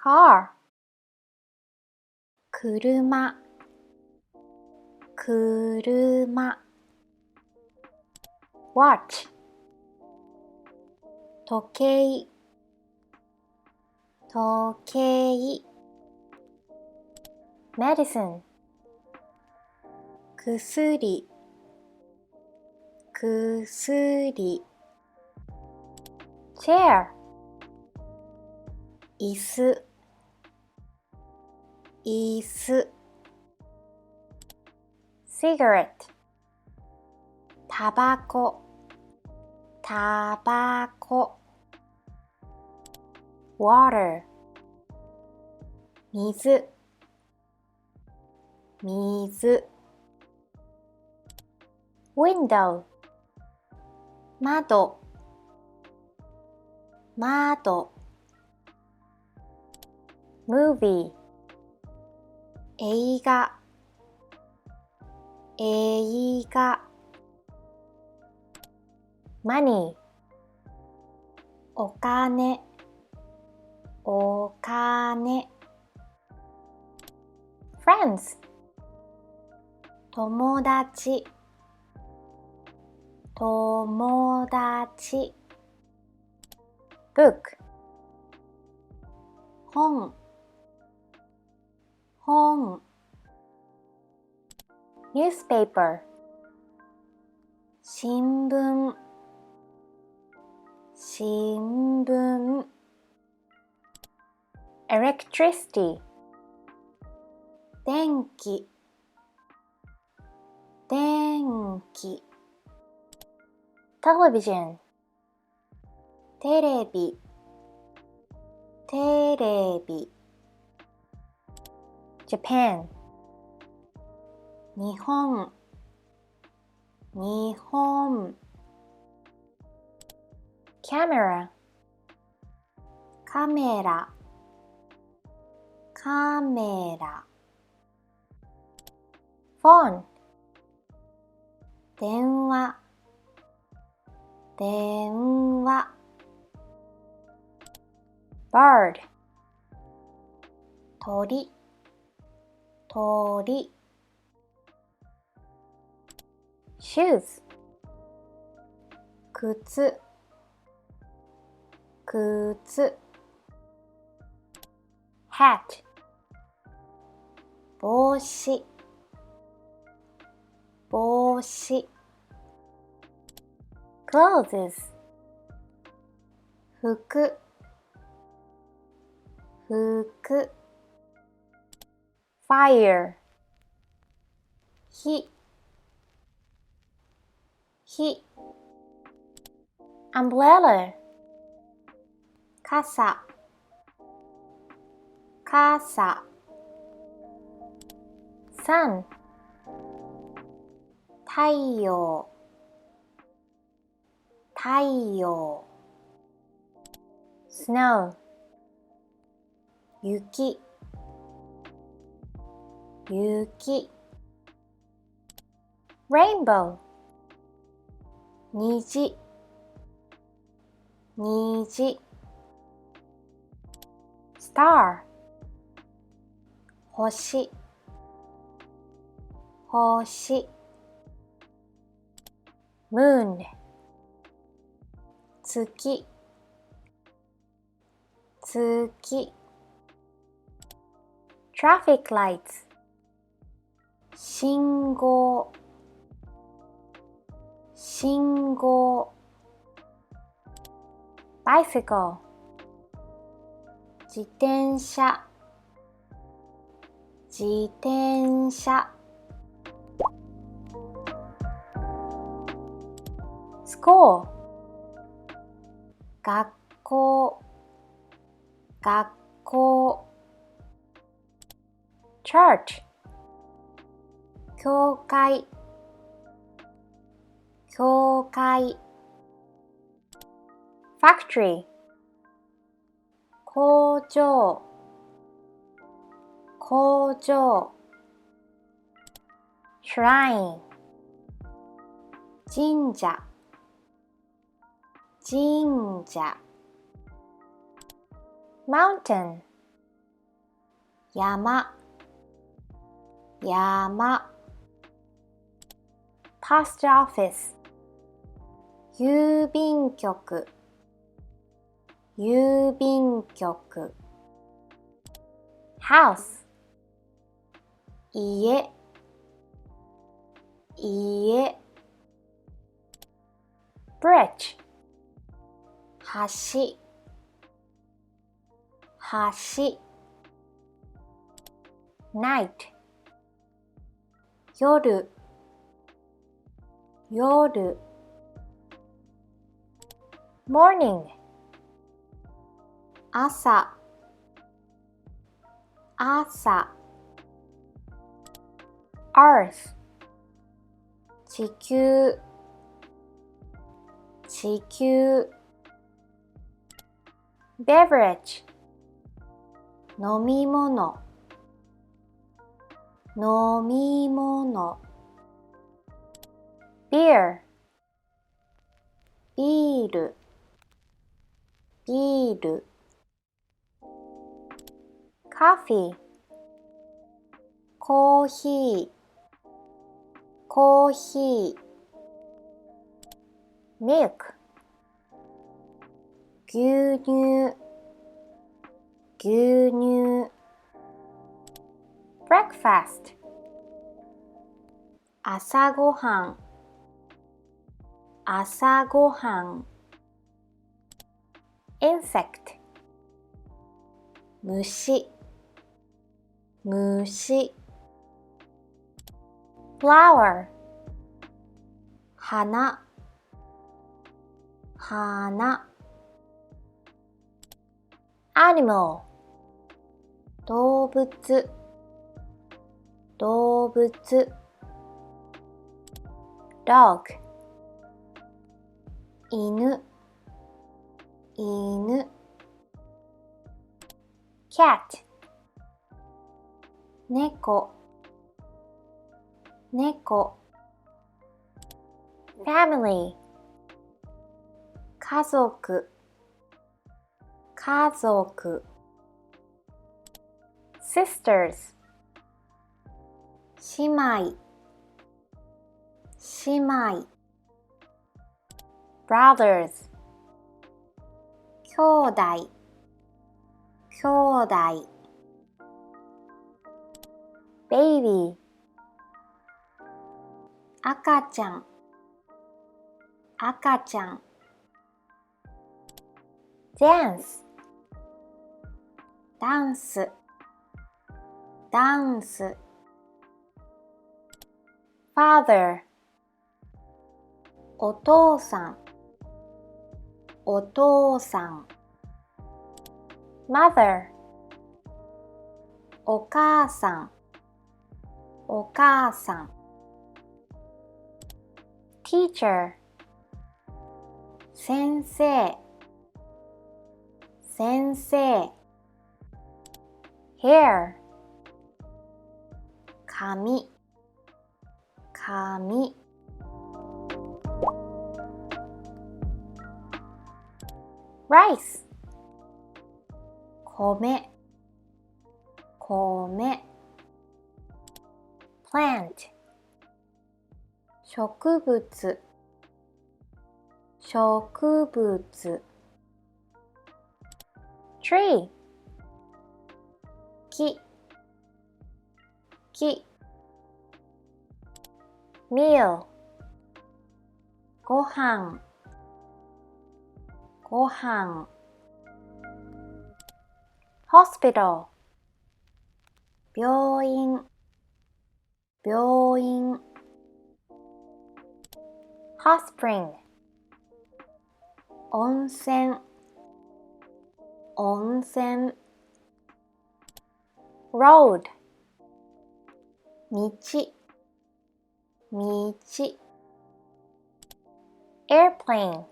car 車車 watch 時計時計 medicine 薬薬 chair 椅子椅子 cigarette タバコタバコ water 水水 window 窓窓 movie 映画映画 money お金お金 friends 友達友達 book 本本 newspaper 新聞新聞 electricity 電気電気 television テレビテレビ Japan 日本日本 camera カメラカメラ phone 電話電話 bird 鳥鳥 shoes 靴靴 hat 帽子帽子 clothes 服服 fire 火火 umbrella 傘傘 sun 太陽太陽 snow 雪雪 rainbow 虹虹 star 星星 moon 月月 traffic lights 信号信号 bicycle 自転車自転車 school 学校学校 church 教会教会 factory 工場工場 shrine 神社神社 mountain 山、山。post office、郵便局、郵便局。house、家、家。bridge、橋、橋。night、夜、夜。morning、朝、朝。earth、地球、地球。beverage、飲み物、飲み物。beer、ビール、ビール。coffee、コーヒー、コーヒー。milk、牛乳、牛乳。breakfast、朝ごはん、朝ごはん。insect、虫、虫。flower、花、花。animal、動物、動物。dog、犬、犬。cat、猫、猫。family、家族、家族。sisters、姉妹、姉妹。brothers、兄弟、兄弟。baby、赤ちゃん、赤ちゃん。dance、ダンス、ダンス。father、お父さん、お父さん。mother、お母さん、お母さん。teacher、先生、先生。hair、髪、髪。rice、米、米。plant、植物、植物。tree、木、木。meal、ご飯、ご飯。hospital、病院、病院。hot spring、温泉、温泉。road、道、道。airplane、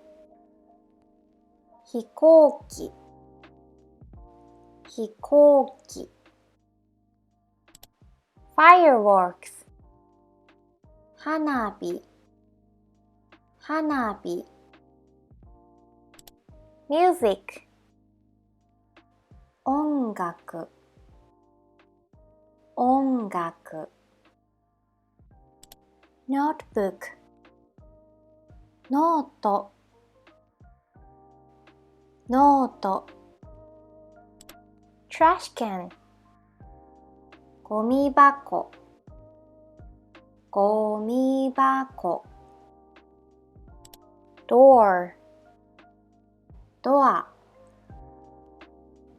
飛行機、飛行機。fireworks、花火、花火。music、音楽、音楽 notebook ノートノート trash can ゴミ箱ゴミ箱 door ドア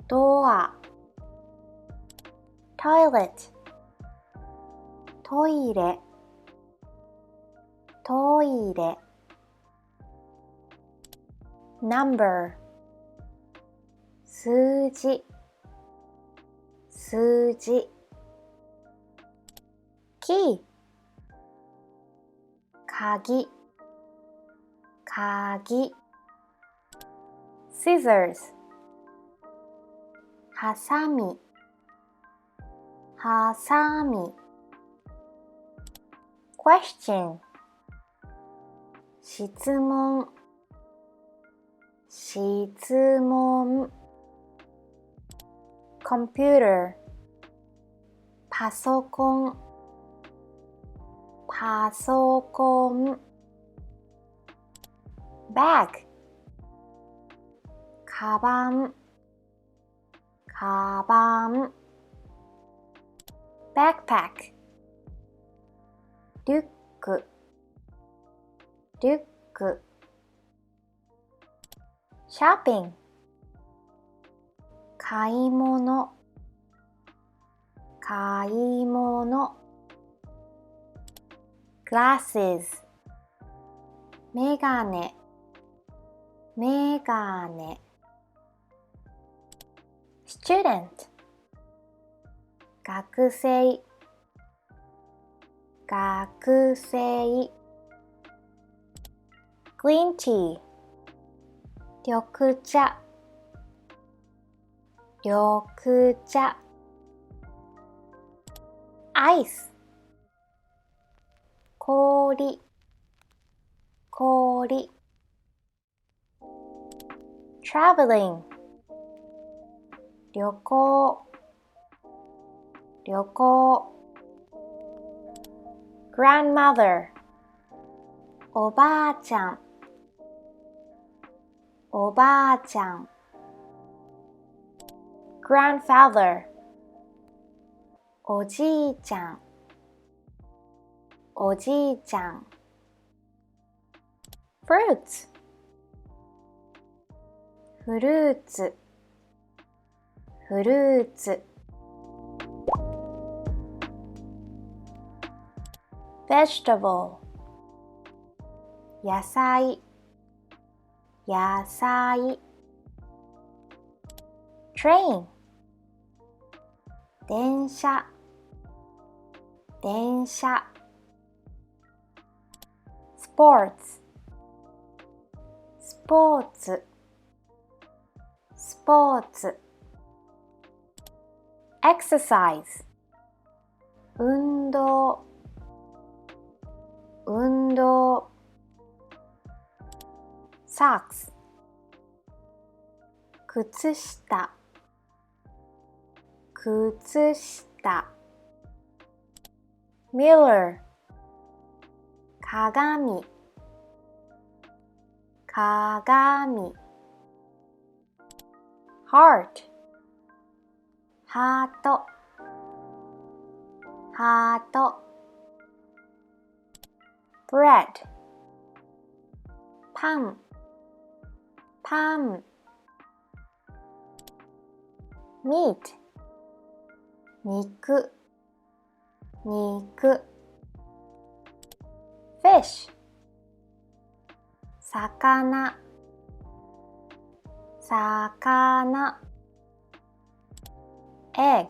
ドア toilet トイレトイレ number 数字数字 key 鍵鍵 scissors ハサミハサミ question 質問質問 computer パソコンパソコン bag カバンカバン backpack リュックリュック shopping 買い物買い物 glasses メガネメガネ student 学生学生 green tea 緑茶緑茶 ice 氷氷 traveling 旅行旅行 grandmother おばあちゃんおばあちゃん grandfather おじいちゃんおじいちゃん fruits フルーツフルーツ vegetable 野菜野菜 train 電車電車 sports スポーツスポーツ exercise 運動運動 socks 靴下靴下 mirror 鏡鏡 heart ハートハート bread パンパン meat 肉肉 fish 魚魚 egg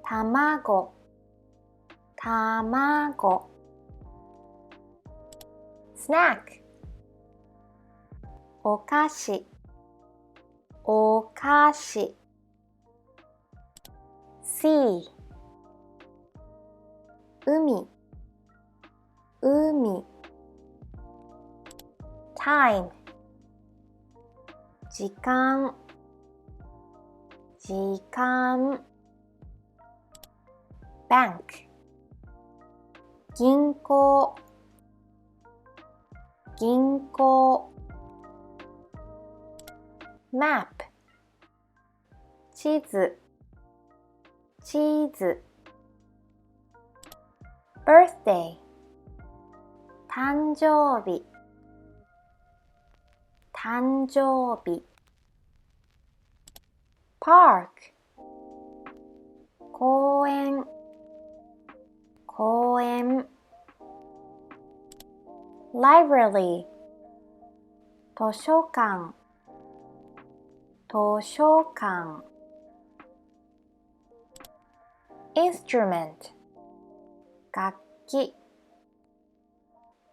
卵卵 snack お菓子お菓子 sea 海海 time 時間時間 bank 銀行銀行 map 地図地図 birthday 誕生日誕生日 park 公園公園 library 図書館図書館 instrument 楽器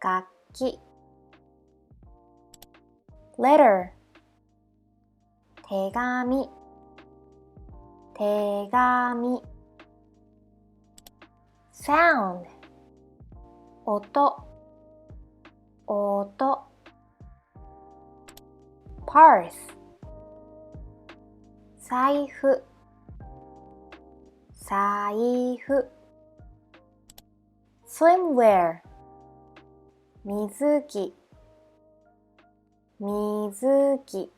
楽器 letter 手紙手紙 sound 音音 purse 財布財布 swimwear 水着水着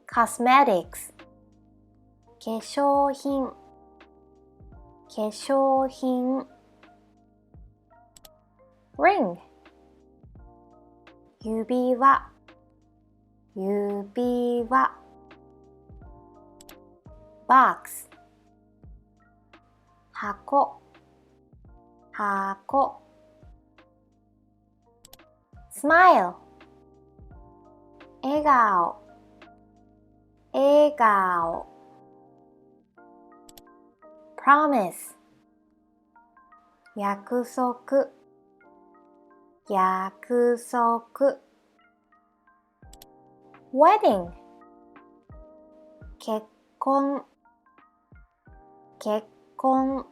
cosmetics 化粧品化粧品 ring 指輪指輪 box 箱箱 smile 笑顔笑顔 promise 約束約束 wedding 結婚結婚